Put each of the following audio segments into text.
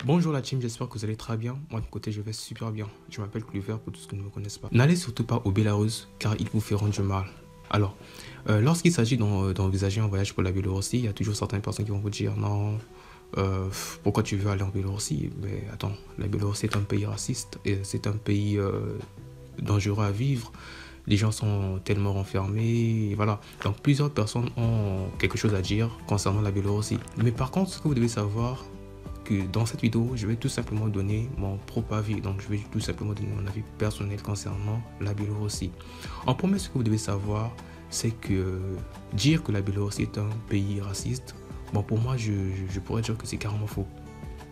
Bonjour la team, j'espère que vous allez très bien. Moi de mon côté, je vais super bien. Je m'appelle Clover pour tous ceux qui ne me connaissent pas. N'allez surtout pas au Bélarus car ils vous feront du mal. Alors, lorsqu'il s'agit d'envisager un voyage pour la Biélorussie, il y a toujours certaines personnes qui vont vous dire non, pourquoi tu veux aller en Biélorussie? Mais attends, la Biélorussie est un pays raciste et c'est un pays dangereux à vivre. Les gens sont tellement renfermés, et voilà. Donc plusieurs personnes ont quelque chose à dire concernant la Biélorussie. Mais par contre, ce que vous devez savoir, que dans cette vidéo, je vais tout simplement donner mon propre avis. Donc, je vais tout simplement donner mon avis personnel concernant la Biélorussie. En premier, ce que vous devez savoir, c'est que dire que la Biélorussie est un pays raciste, bon, pour moi, je pourrais dire que c'est carrément faux.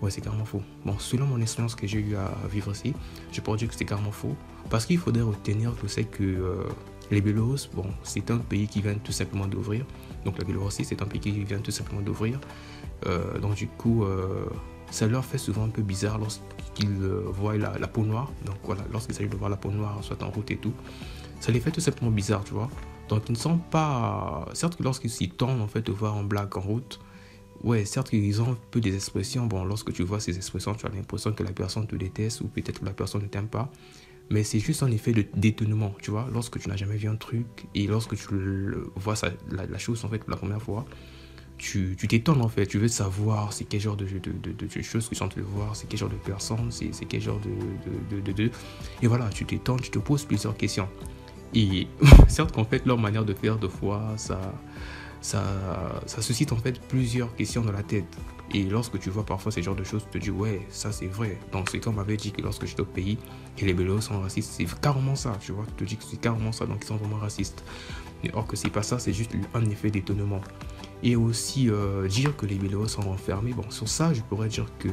Ouais, c'est carrément faux. Bon, selon mon expérience que j'ai eu à vivre ici, je pourrais dire que c'est carrément faux. Parce qu'il faudrait retenir que c'est que les Biélorusses, bon, c'est un pays qui vient tout simplement d'ouvrir. Donc la Biélorussie, c'est un pays qui vient tout simplement d'ouvrir. Donc du coup, ça leur fait souvent un peu bizarre lorsqu'ils voient la peau noire. Donc voilà, lorsqu'il s'agit de voir la peau noire, soit en route et tout, ça les fait tout simplement bizarre, tu vois. Donc ils ne sont pas... Certes que lorsqu'ils s'y tendent en fait de voir en blague en route, ouais, certes qu'ils ont un peu des expressions. Bon, lorsque tu vois ces expressions, tu as l'impression que la personne te déteste ou peut-être que la personne ne t'aime pas. Mais c'est juste un effet de détonnement, tu vois. Lorsque tu n'as jamais vu un truc et lorsque tu vois ça, la chose en fait pour la première fois, tu t'étonnes en fait, tu veux savoir c'est quel genre de choses que tu es en train de voir, c'est quel genre de personne, c'est quel genre de... Et voilà, tu t'étonnes, tu te poses plusieurs questions. Et certes qu'en fait leur manière de faire de fois, ça, ça suscite en fait plusieurs questions dans la tête. Et lorsque tu vois parfois ce genre de choses, tu te dis ouais, ça c'est vrai. Donc c'est comme on m'avait dit que lorsque j'étais au pays, et les Bélos sont racistes, c'est carrément ça, tu vois. Tu te dis que c'est carrément ça, donc ils sont vraiment racistes. Mais or que c'est pas ça, c'est juste un effet d'étonnement. Et aussi dire que les Bélos sont renfermés. Bon, sur ça, je pourrais dire que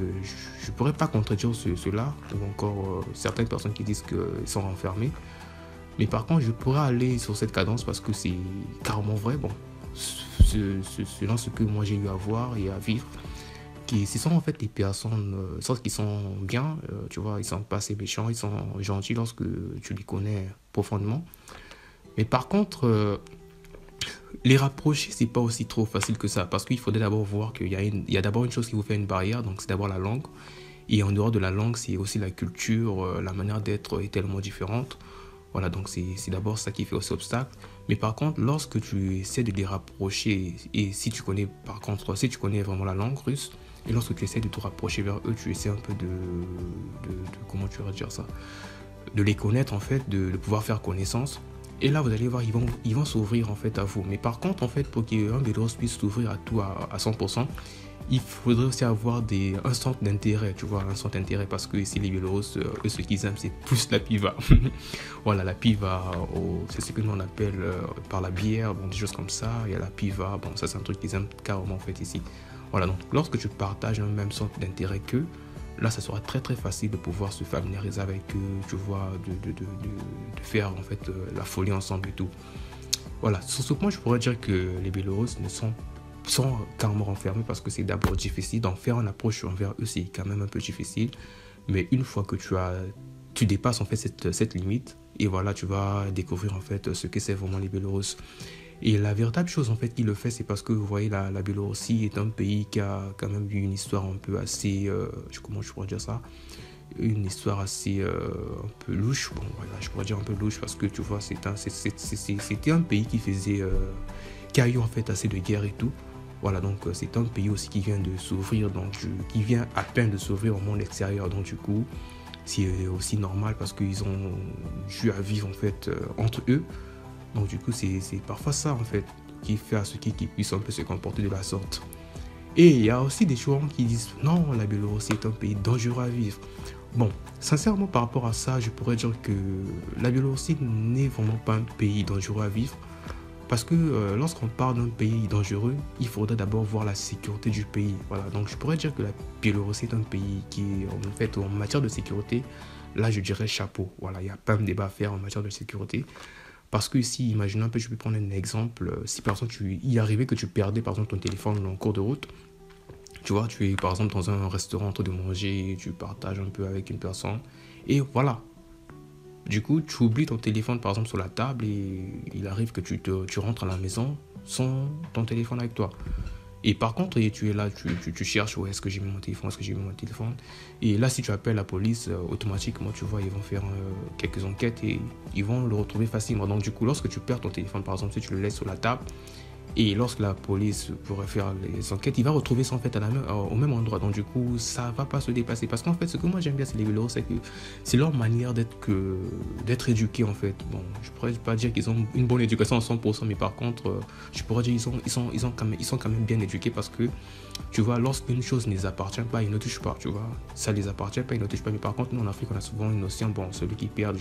je pourrais pas contredire cela, ou encore certaines personnes qui disent qu'ils sont renfermés. Mais par contre, je pourrais aller sur cette cadence parce que c'est carrément vrai. Bon, selon ce que moi j'ai eu à voir et à vivre, ce sont en fait des personnes, sauf qu'ils sont bien, tu vois, ils sont pas assez méchants, ils sont gentils lorsque tu les connais profondément. Mais par contre, les rapprocher, c'est pas aussi trop facile que ça, parce qu'il faudrait d'abord voir qu'il y a d'abord une chose qui vous fait une barrière, donc c'est d'abord la langue. Et en dehors de la langue, c'est aussi la culture, la manière d'être est tellement différente. Voilà, donc c'est d'abord ça qui fait aussi obstacle. Mais par contre, lorsque tu essaies de les rapprocher, et si tu connais, par contre, si tu connais vraiment la langue russe, et lorsque tu essaies de te rapprocher vers eux, tu essaies un peu comment tu vas dire ça, de les connaître en fait, de pouvoir faire connaissance. Et là, vous allez voir, ils vont s'ouvrir en fait à vous. Mais par contre, en fait, pour qu'un Bélarus puisse s'ouvrir à tout à 100%, il faudrait aussi avoir un centre d'intérêt, tu vois, un centre d'intérêt parce que ici, les Biélorusses, eux, ce qu'ils aiment, c'est plus la piva. Voilà, la piva, c'est ce que nous on appelle par la bière, bon, des choses comme ça. Il y a la piva, bon, ça, c'est un truc qu'ils aiment carrément en fait ici. Voilà, donc lorsque tu partages un même centre d'intérêt qu'eux, là, ça sera très très facile de pouvoir se familiariser avec eux, tu vois, de faire en fait la folie ensemble et tout. Voilà, sur ce point, je pourrais dire que les Biélorusses ne sont carrément renfermés parce que c'est d'abord difficile. Donc faire une approche envers eux, c'est quand même un peu difficile. Mais une fois que tu dépasses en fait cette limite, et voilà, tu vas découvrir en fait ce que c'est vraiment les Biélorusses. Et la véritable chose en fait qui le fait, c'est parce que vous voyez, la Biélorussie est un pays qui a quand même eu une histoire un peu assez, comment je pourrais dire ça, une histoire assez un peu louche. Bon, voilà, je pourrais dire un peu louche parce que tu vois, c'était un pays qui a eu en fait assez de guerres et tout. Voilà, donc c'est un pays aussi qui vient de s'ouvrir, donc qui vient à peine de s'ouvrir au monde extérieur. Donc du coup, c'est aussi normal parce qu'ils ont dû à vivre en fait entre eux. Donc du coup, c'est parfois ça en fait qui fait à ceux qui puissent un peu se comporter de la sorte. Et il y a aussi des gens qui disent non, la Biélorussie est un pays dangereux à vivre. Bon, sincèrement par rapport à ça, je pourrais dire que la Biélorussie n'est vraiment pas un pays dangereux à vivre. Parce que lorsqu'on parle d'un pays dangereux, il faudrait d'abord voir la sécurité du pays. Voilà, donc je pourrais dire que la Biélorussie est un pays qui, en fait, en matière de sécurité, là je dirais chapeau. Voilà, il n'y a pas de débat à faire en matière de sécurité. Parce que ici, imaginons un peu, je peux prendre un exemple. Si par exemple, il y arrivait que tu perdais par exemple ton téléphone en cours de route, tu vois, tu es par exemple dans un restaurant en train de manger, tu partages un peu avec une personne, et voilà. Du coup, tu oublies ton téléphone par exemple sur la table et il arrive que tu rentres à la maison sans ton téléphone avec toi. Et par contre, et tu es là, tu cherches où est-ce que j'ai mis mon téléphone, est-ce que j'ai mis mon téléphone. Et là, si tu appelles la police, automatiquement, tu vois, ils vont faire quelques enquêtes et ils vont le retrouver facilement. Donc, du coup, lorsque tu perds ton téléphone, par exemple, si tu le laisses sur la table, et lorsque la police pourrait faire les enquêtes, il va retrouver ça en fait au même endroit. Donc du coup, ça va pas se déplacer. Parce qu'en fait, ce que moi j'aime bien, c'est les vélos, c'est que c'est leur manière d'être éduqués en fait. Bon, je pourrais pas dire qu'ils ont une bonne éducation à 100%, mais par contre, je pourrais dire ils sont quand même bien éduqués parce que tu vois, lorsqu'une chose ne les appartient pas, ils ne touchent pas, tu vois. Ça les appartient pas, ils ne touchent pas. Mais par contre, nous en Afrique, on a souvent une notion, bon, celui qui perd,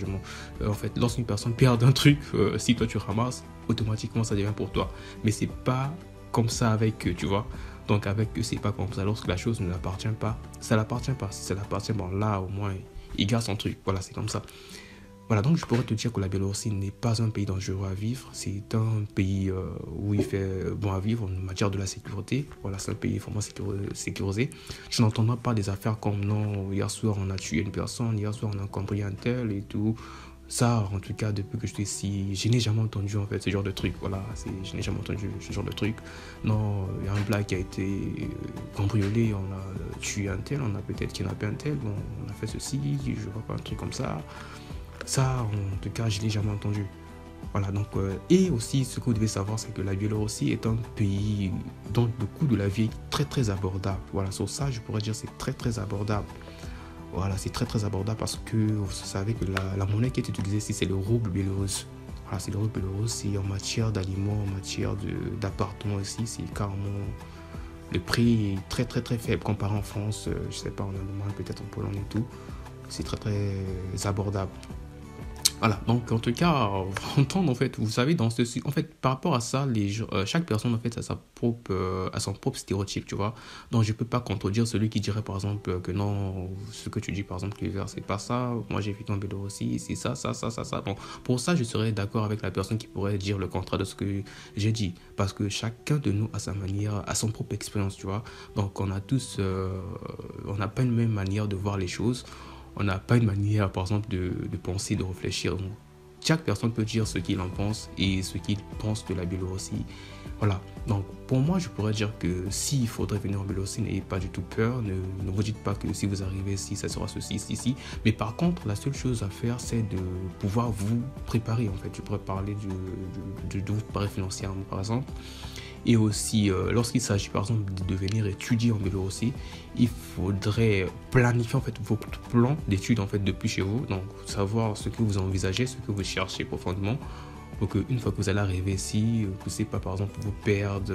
en fait, lorsqu'une personne perd un truc, si toi tu ramasses, automatiquement ça devient pour toi. Mais c'est pas comme ça avec eux, tu vois. Donc avec eux, c'est pas comme ça. Lorsque la chose ne l'appartient pas, ça l'appartient pas. Si ça l'appartient, bon là au moins, il garde son truc. Voilà, c'est comme ça. Voilà, donc je pourrais te dire que la Biélorussie n'est pas un pays dangereux à vivre. C'est un pays où il fait bon à vivre en matière de la sécurité. Voilà, c'est un pays vraiment sécurisé. Tu n'entendras pas des affaires comme non, hier soir on a tué une personne, hier soir on a cambriolé un tel et tout. Ça, en tout cas, depuis que je suis ici, je n'ai jamais entendu en fait ce genre de truc. Voilà, je n'ai jamais entendu ce genre de truc. Non, il y a un blague qui a été cambriolé, on a tué un tel, on a peut-être kidnappé un tel, bon, on a fait ceci, je vois pas un truc comme ça. Ça, en tout cas, je ne l'ai jamais entendu. Voilà, donc, et aussi, ce que vous devez savoir, c'est que la Biélorussie est un pays dont le coût de la vie est très, très abordable. Voilà, sur ça, je pourrais dire que c'est très, très abordable. Voilà, c'est très, très abordable parce que vous savez que la monnaie qui est utilisée ici, c'est le rouble biélorusse. Voilà, c'est le rouble biélorusse. Et en matière d'aliments, en matière d'appartements ici, c'est carrément le prix est très, très, très faible comparé en France. Je sais pas, en Allemagne, peut-être en Pologne et tout. C'est très, très abordable. Voilà, donc en tout cas, entendre en fait, vous savez, en fait, par rapport à ça, chaque personne en fait a son propre stéréotype, tu vois. Donc je peux pas contredire celui qui dirait par exemple que non, ce que tu dis par exemple l'hiver c'est pas ça, moi j'ai vécu en Biélorussie, c'est ça. Bon, pour ça je serais d'accord avec la personne qui pourrait dire le contraire de ce que j'ai dit, parce que chacun de nous a sa manière, a son propre expérience, tu vois. Donc on a tous, on n'a pas une même manière de voir les choses. On n'a pas une manière, par exemple, de penser, de réfléchir. Donc, chaque personne peut dire ce qu'il en pense et ce qu'il pense de la Biélorussie. Voilà. Donc, pour moi, je pourrais dire que s'il faudrait venir en Biélorussie, n'ayez pas du tout peur. Ne vous dites pas que si vous arrivez ici, ça sera ceci. Mais par contre, la seule chose à faire, c'est de pouvoir vous préparer. En fait, je pourrais parler de vous préparer financièrement, par exemple. Et aussi, lorsqu'il s'agit par exemple de venir étudier en Biélorussie, il faudrait planifier en fait votre plan d'études en fait depuis chez vous. Donc, savoir ce que vous envisagez, ce que vous cherchez profondément, pour qu'une fois que vous allez arriver ici, vous ne puissiez pas par exemple vous perdre,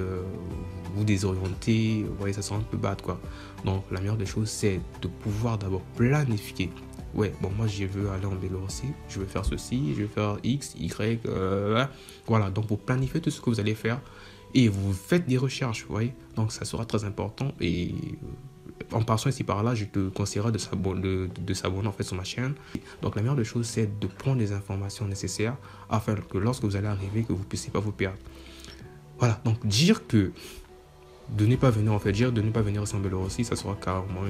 vous désorienter, vous voyez, ça sera un peu bad quoi. Donc, la meilleure des choses, c'est de pouvoir d'abord planifier. Ouais, bon, moi, je veux aller en Biélorussie, je veux faire ceci, je veux faire X, Y, voilà. Donc, vous planifiez tout ce que vous allez faire et vous faites des recherches, vous voyez. Donc, ça sera très important. Et en passant ici par là, je te conseillerais de s'abonner en fait sur ma chaîne. Donc, la meilleure des choses, c'est de prendre les informations nécessaires afin que lorsque vous allez arriver, que vous ne puissiez pas vous perdre. Voilà, donc dire que de ne pas venir en fait, dire de ne pas venir ici en Biélorussie, ça sera carrément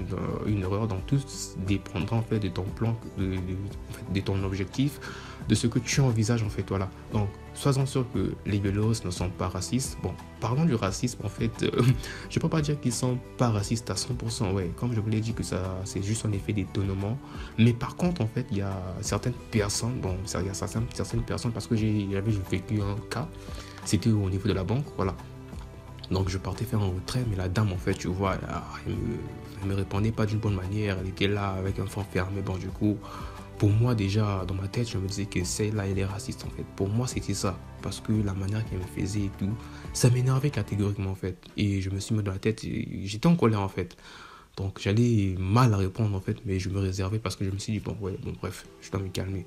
une erreur. Donc tout dépendra en fait de ton plan, de ton objectif, de ce que tu envisages en fait. Voilà. Donc sois-en sûr que les Biélorusses ne sont pas racistes. Bon, parlons du racisme en fait, je ne peux pas dire qu'ils sont pas racistes à 100%. Ouais, comme je vous l'ai dit que ça c'est juste un effet d'étonnement. Mais par contre en fait, il y a certaines personnes, bon, il y a certaines personnes parce que j'avais vécu un cas, c'était au niveau de la banque, voilà. Donc je partais faire un retrait, mais la dame en fait, tu vois, elle me répondait pas d'une bonne manière, elle était là avec un front fermé. Bon du coup, pour moi déjà, dans ma tête, je me disais que celle-là, elle est raciste en fait. Pour moi, c'était ça, parce que la manière qu'elle me faisait et tout, ça m'énervait catégoriquement en fait. Et je me suis mis dans la tête, j'étais en colère en fait. Donc j'allais mal répondre en fait, mais je me réservais parce que je me suis dit, bon ouais, bon bref, je dois me calmer.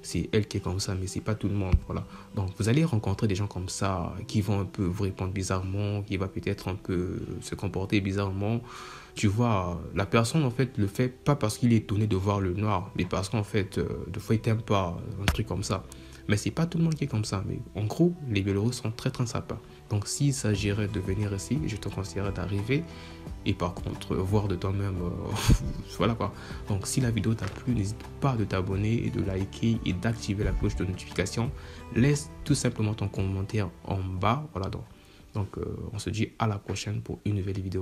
C'est elle qui est comme ça, mais c'est pas tout le monde, voilà. Donc vous allez rencontrer des gens comme ça qui vont un peu vous répondre bizarrement, qui va peut-être un peu se comporter bizarrement. Tu vois, la personne en fait le fait pas parce qu'il est étonné de voir le noir, mais parce qu'en fait, de fois il t'aime pas, un truc comme ça. Mais c'est pas tout le monde qui est comme ça. Mais en gros, les Biélorusses sont très très sympas. Donc s'il s'agirait de venir ici, je te conseillerais d'arriver et par contre voir de toi-même, voilà quoi. Donc si la vidéo t'a plu, n'hésite pas de t'abonner et de liker et d'activer la cloche de notification. Laisse tout simplement ton commentaire en bas, voilà. Donc Donc, on se dit à la prochaine pour une nouvelle vidéo.